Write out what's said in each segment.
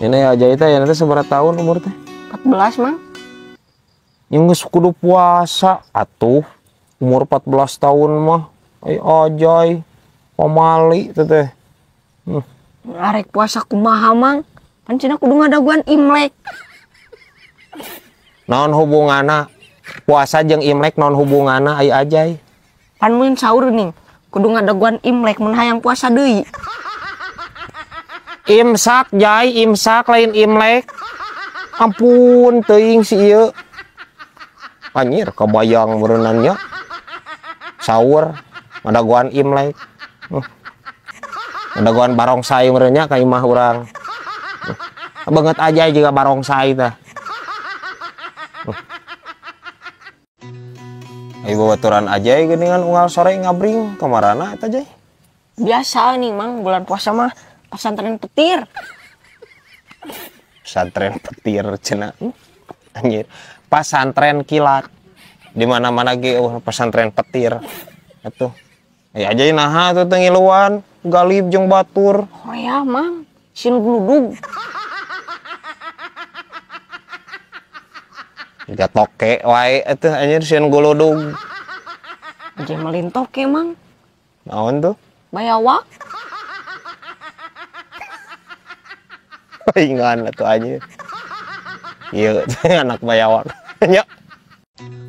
Ini aja itu ya nanti seberapa tahun umur teh? 14 mang. Yang kudu puasa atuh umur 14 tahun mah. Ajay pamali teh teh. Arek puasa kumaha mang? Kan cenah kudu ngadaguan Imlek. Naon hubunganna puasa jeung Imlek naon hubunganna ai ajay? Pan mun sahur nih, kudu ngadaguan Imlek mun hayang puasa deui. Imsak jay, imsak lain Imlek. Ampun teuing si ieu. Anjir kebayang berenannya. Sahur ngadaguan Imlek. Ngadaguan barongsai merenya ka imah urang. Banget aja juga barongsai tah. Ayo babaturan aja geuningan unggal sore ngabring kamarana eta jay. Biasa nih mang bulan puasa mah pesantren petir. Pesantren petir cenah. Anjir, pesantren kilat. Di mana-mana ge pesantren petir. Atuh. Aja naha tuh teu ngiluan, galib jeung batur. Horeah mang, sin gludug. Tiga toke wae atuh anjir sieun gludug. Aja melin toke mang. Naon tuh? Bayawak. Ingan atuh anjir. Ieu anak bayawak. Nya.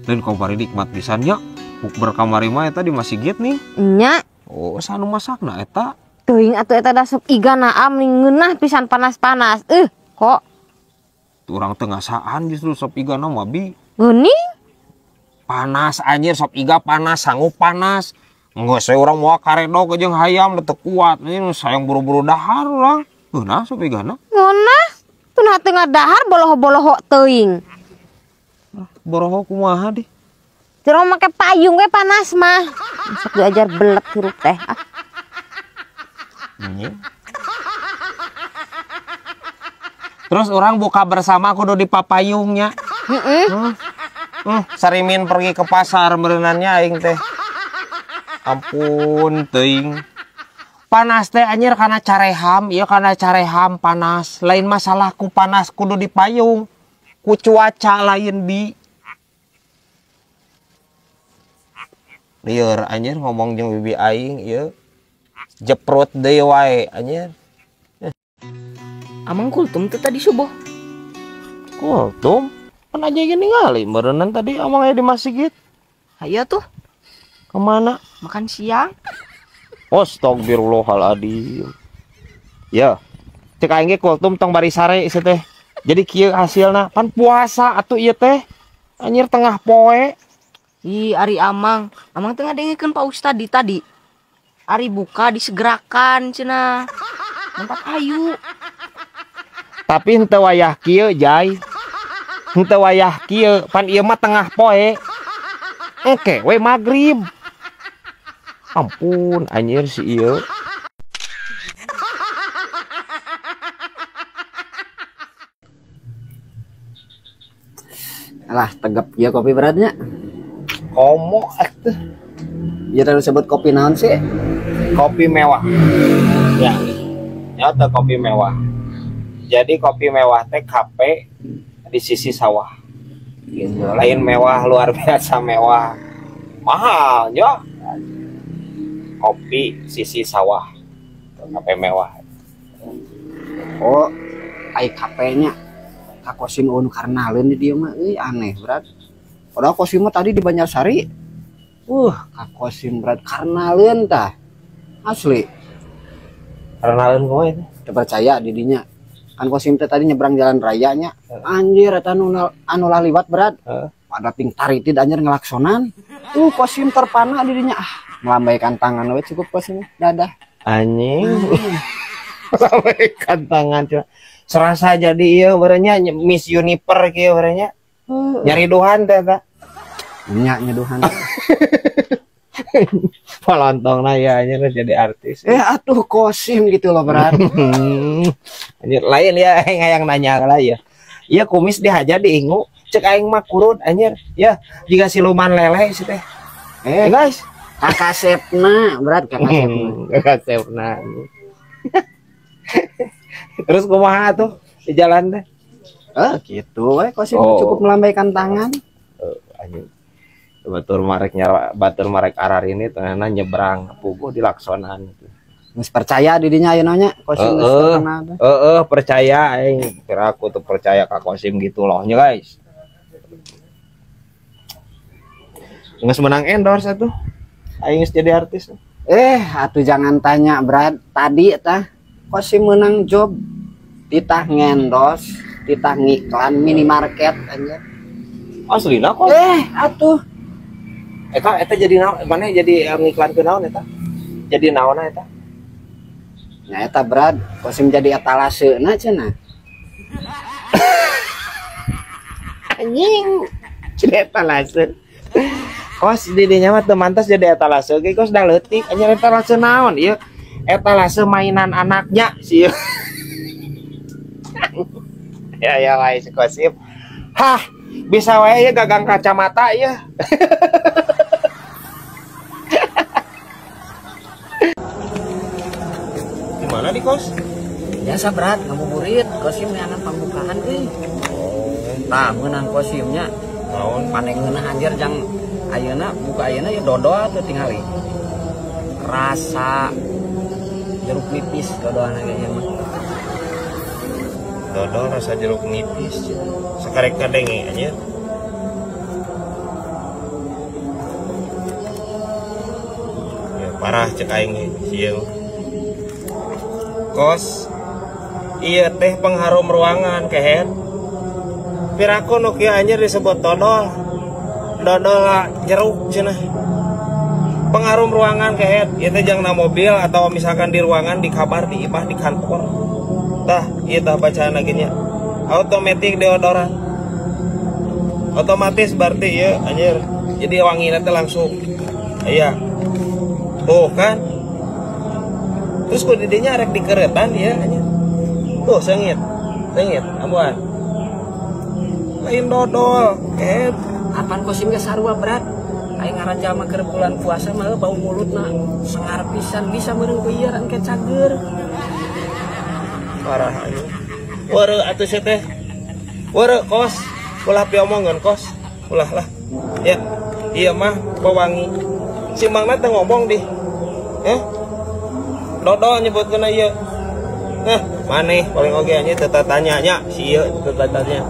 Dan kompari nikmat pisan nya. Bukber kamari mah eta di masjid nih. Nya. Oh, sanu masakna eta? Teuing atuh eta da sop iga naam ning ngeunah pisan panas-panas. Kok Urang teu ngasaan justru sop iga na mah bi. geuning? Panas anjir sop iga panas, sanggup panas. Enggeus we urang moal karedog jeung hayam teu kuat. Ini sayang buru-buru dahar urang. Nah sop iga na. Ngonah? Teu tengah dahar boloho-boloho teuing. Boroho kumaha di? Jero make payung we panas mah. Sok diajar belet hirup teh. Terus orang buka bersama kudu di papayungnya. Sarimin pergi ke pasar berenannya aing teh. Ampun teuing. Panas teh anjir karena careham, ieu karena careham panas. Lain masalah ku panas kudu di payung. Ku cuaca lain bi. Lieur anjir ngomong jeung bibi aing ieu. Jeprut deui wae anjir. Amang kultum tuh tadi subuh. Kultum? Kan aja gini ngali berenang tadi amang di masjid. Ayo tuh. Kemana? Makan siang. Astagfirullahaladzim. Ya. Cek aing ge kultum tong bari sare ieu teh. Jadi kieu hasilna pan puasa atuh ieu teh. Anjir tengah poe. Ih, ari amang tengah dengekeun Pak Ustad tadi. Ari buka disegerakan cenah. Mantap ayu. Tapi henteu wayah kieu jay. Henteu wayah kieu pan ieu mah tengah poe. Engke we magrib. Ampun anjir si ieu. Alah tegep ya kopi beratnya. Komo atuh. Ya tadi sebut kopi naon sih? Kopi mewah. Ya. Nyata kopi mewah. Jadi kopi mewah teh kape di sisi sawah. Gitu. Lain mewah luar biasa mewah. Mahal yo. Kopi sisi sawah. Kape mewah. Oh, ai kapenya kakosim unu karnaleun di dieu mah aneh berat. Padahal kosim mah tadi di Banjarsari. Kakosim berat karnaleun tah. Asli. Karnaleun kumaha itu? Teu percaya di dinya. Kan kosim teh tadi nyebrang jalan rayanya. Anjir eta anu laliwat berat. Pada ting taritid anjir ngelaksonan. Kosim terpana di dinya. Melambaikan tangan we cukup kosim. Dadah. Anjing. Melambaikan tangan cuma. Serasa jadi ieu berenya Miss Universe kieu berenya. Nyari duhan teh eta. Nya nyeduhan. Palontongna ya anjir jadi artis. Atuh kosim gitu loh berat. Anjir lain ya hayang nanya lah ya. Iya kumis dihaja diingu, cek aing mah kurut anjir. Ya jika siluman lele sih teh. Guys, Kakak Sepna berat kakak Sepna. Kakak Sepna. Terus kumaha tuh? di jalan teh. Gitu we kosim Oh. cukup melambaikan tangan. Anjing. Batur marek arar ini tengahna nyebrang puguh di laksonan gitu. Geus percaya di dinya ayeuna nya kosim geus terkenal teh. Percaya aing. Kira aku tuh percaya ka Kosim gitu loh nya guys. Nges menang endorse atuh. Aing geus jadi artis. Atuh jangan tanya Brad. Tadi tah kosim menang job ditah ngendos, ditah ngiklan minimarket anjir. Aslina kok. Atuh Eta jadi naon? Mana jadi ngiklan ke naon eta? Jadi naonna eta? nya eta Brad, kosim jadi etalaseuna cenah. Anjing. Jadi etalase. Kos di dinya mah teu mantas jadi etalase ge kos da leutik. Anjir etalase naon ieu? Etalase mainan anaknya sih. Ya wae si Kosim. Hah, bisa wae ya gagang kacamata ya. Gimana di kos? Biasa Brad, ngabuburit, kosim neangan pambukaan euy. Tah meunang kosimnya Naon? panengeunah anjir jang ayeuna buka ayeuna ya dodol tuh tingali. Rasa jeruk nipis dodolan kayaknya mah. Dodol rasa jeruk nipis. Sakarek kadenge anjir. Ya parah cek aing sieun. Kos iya teh pengharum ruangan kehet. Piraku nu kieu anjir disebut dodol. Dodol jeruk cenah. Pengharum ruangan kehet, ieu teh jangna mobil atau misalkan di ruangan di kamar di imah di kantor. Tah, ieu tah bacaan lagi nya. Automatic deodoran. Otomatis berarti ya anjir. Jadi wanginya teh langsung. Iya. Tuh kan. Terus ku didinya arek dikeretan ya anjir. Tuh sengit. Sengit amuan. Lain dodol. Apaan kosim ge sarua Brad? Aing ngaranjal mah keur bulan puasa mah bau mulutna sengar pisan bisa meureun ku ieu rangke cager. Parah anjir. Weureu atuh sia teh. Weureu kos. Ulah piomongkeun kos. Ulah lah. Ya. Ieu mah pewangi. Si Mangna teh ngomong di. Dodol nyebutkeun ieu. Maneh paling oge anjir teu tanya nya si ieu teu tanya.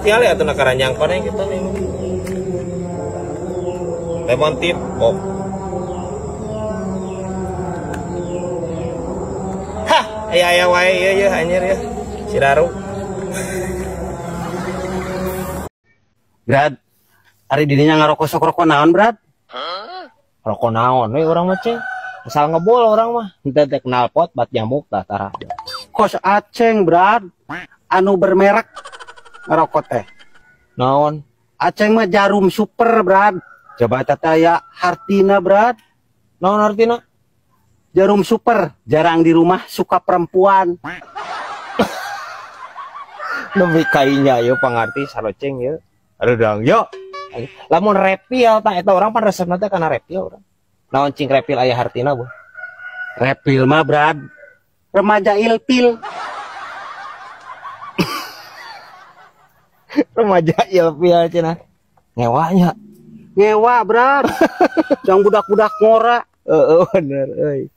Tinggal atuh na karanjang paneh kitu nih. Lemon tip, oh. Hah, aya wae ieu anjir ya. Si Daru. Brad, ari didinya ngarokok-rokok naon Brad? Rokok naon we urang mah ceng. Asal ngebol orang mah. Henteu teh knalpot bat nyamuk tah tara. Kos Aceng Brad, anu bermerek ngarokok teh. Naon? Aceng mah Jarum Super Brad. Coba tataya Hartina Brad. Naon artina? Jarum Super, jarang di rumah suka perempuan. Lebih kainya yo pangarti saroceng yo. Aduh dang yo. Lamun repil tah eta urang pan resepna teh kana repil urang. Naon cing repil aya hartina bu? Repil mah Brad, remaja ilpil. Remaja ilpil cenah. Ngewanya. Ngewa Brad. Yang budak-budak ngora. Bener euy.